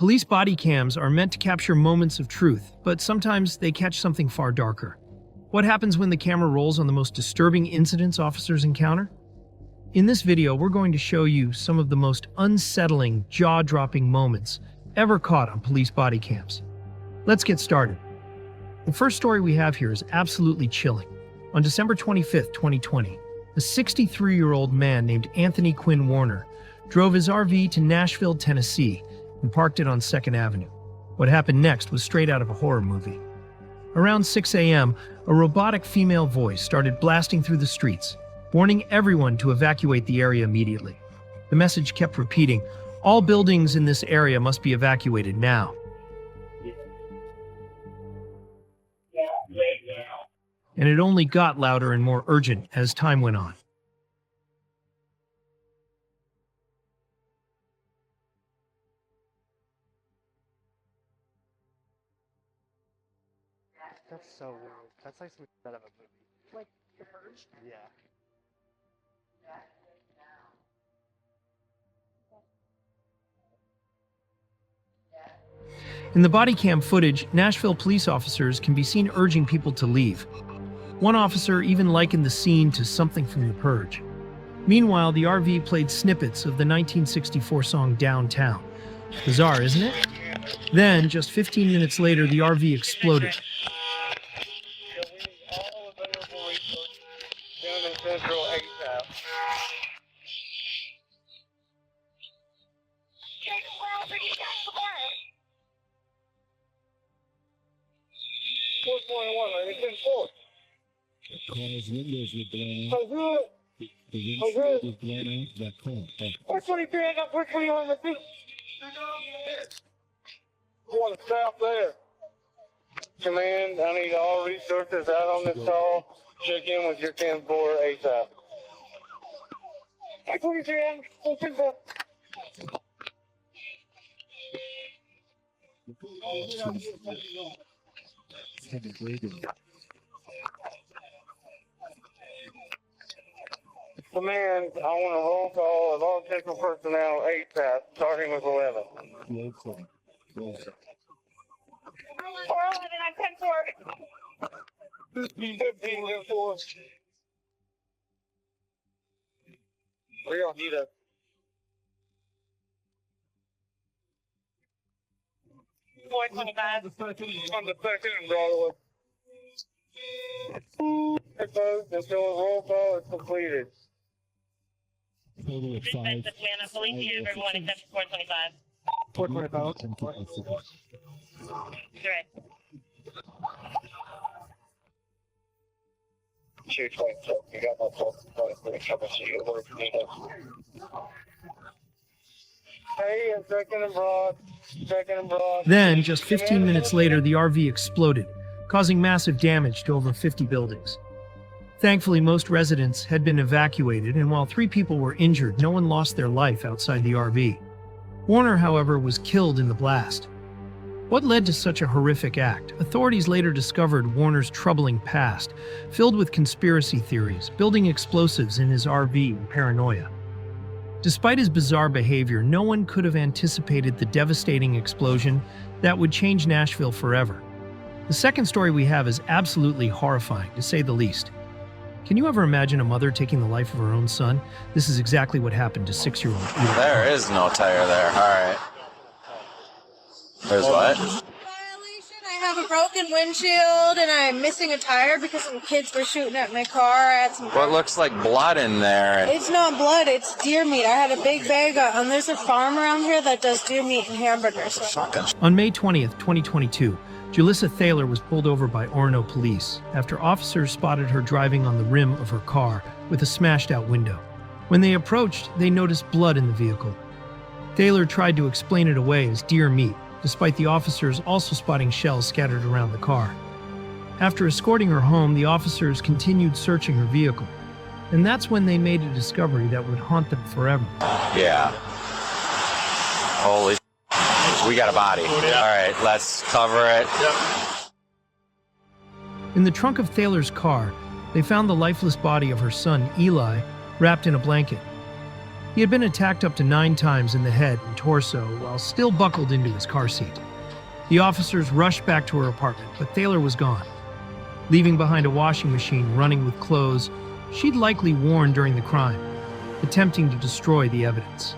Police body cams are meant to capture moments of truth, but sometimes they catch something far darker. What happens when the camera rolls on the most disturbing incidents officers encounter? In this video, we're going to show you some of the most unsettling, jaw-dropping moments ever caught on police body cams. Let's get started. The first story we have here is absolutely chilling. On December 25th, 2020, a 63-year-old man named Anthony Quinn Warner drove his RV to Nashville, Tennessee, and parked it on 2nd Avenue. What happened next was straight out of a horror movie. Around 6 a.m., a robotic female voice started blasting through the streets, warning everyone to evacuate the area immediately. The message kept repeating, "All buildings in this area must be evacuated now." And it only got louder and more urgent as time went on. That's so weird. That's like something out of a movie. Like The Purge? Yeah. In the body cam footage, Nashville police officers can be seen urging people to leave. One officer even likened the scene to something from The Purge. Meanwhile, the RV played snippets of the 1964 song Downtown. Bizarre, isn't it? Then, just 15 minutes later, the RV exploded. Car's windows were blown out. The windshield was blown out that car. 423, I got 421 with me. I want to stop there. Command, I need all resources out on this call. Check in with your 10-4 ASAP. 423, I'm 424. Command, I want a roll call of all technical personnel ASAP, starting with 11. Roll call. Roll call. 411, I'm 10-4. 15, 4. We don't need a... On the second, Broadway. Until a roll call is completed. Total of 5. Police, everyone except 425. 425. Correct. 222, you got my phone. Coming to you. Where you need us. Hey, I'm checking abroad. Checking abroad. Then, just 15 minutes later, the RV exploded, causing massive damage to over 50 buildings. Thankfully, most residents had been evacuated, and while 3 people were injured, no one lost their life outside the RV. Warner, however, was killed in the blast. What led to such a horrific act? Authorities later discovered Warner's troubling past, filled with conspiracy theories, building explosives in his RV, and paranoia. Despite his bizarre behavior, no one could have anticipated the devastating explosion that would change Nashville forever. The second story we have is absolutely horrifying, to say the least. Can you ever imagine a mother taking the life of her own son? This is exactly what happened to 6-year-old Eli. There is no tire there. All right. There's what? Violation. I have a broken windshield and I'm missing a tire because some kids were shooting at my car. I had some. What looks like blood in there? It's not blood. It's deer meat. I had a big bag of, there's a farm around here that does deer meat and hamburgers. On May 20th, 2022, Julissa Thaler was pulled over by Orono police after officers spotted her driving on the rim of her car with a smashed-out window. When they approached, they noticed blood in the vehicle. Thaler tried to explain it away as deer meat, despite the officers also spotting shells scattered around the car. After escorting her home, the officers continued searching her vehicle. And that's when they made a discovery that would haunt them forever. Yeah. Holy. We got a body. All right, let's cover it. In the trunk of Thaler's car, they found the lifeless body of her son, Eli, wrapped in a blanket. He had been attacked up to 9 times in the head and torso while still buckled into his car seat. The officers rushed back to her apartment, but Thaler was gone, leaving behind a washing machine running with clothes she'd likely worn during the crime, attempting to destroy the evidence.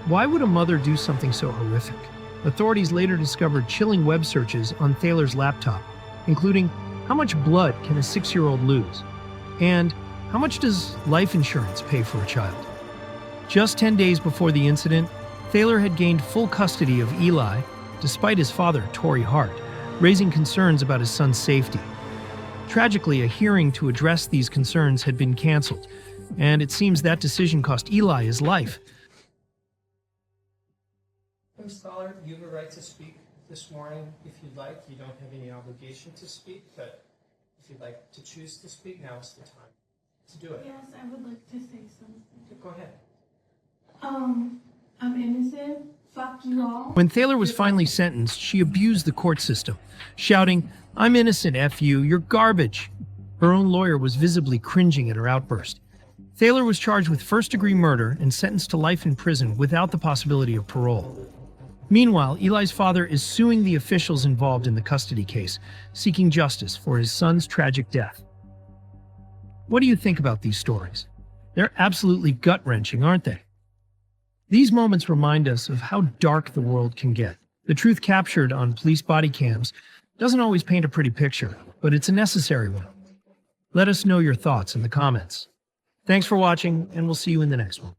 Why would a mother do something so horrific? Authorities later discovered chilling web searches on Thaler's laptop, including how much blood can a 6-year-old lose? And how much does life insurance pay for a child? Just 10 days before the incident, Thaler had gained full custody of Eli, despite his father, Torrey Hart, raising concerns about his son's safety. Tragically, a hearing to address these concerns had been canceled, and it seems that decision cost Eli his life. Scholar, you have a right to speak this morning if you'd like. You don't have any obligation to speak, but if you'd like to choose to speak, now is the time to do it. Yes, I would like to say something. Go ahead. I'm innocent. Fuck you all. When Thaler was finally sentenced, she abused the court system, shouting, "I'm innocent, F you, you're garbage." Her own lawyer was visibly cringing at her outburst. Thaler was charged with first-degree murder and sentenced to life in prison without the possibility of parole. Meanwhile, Eli's father is suing the officials involved in the custody case, seeking justice for his son's tragic death. What do you think about these stories? They're absolutely gut-wrenching, aren't they? These moments remind us of how dark the world can get. The truth captured on police body cams doesn't always paint a pretty picture, but it's a necessary one. Let us know your thoughts in the comments. Thanks for watching, and we'll see you in the next one.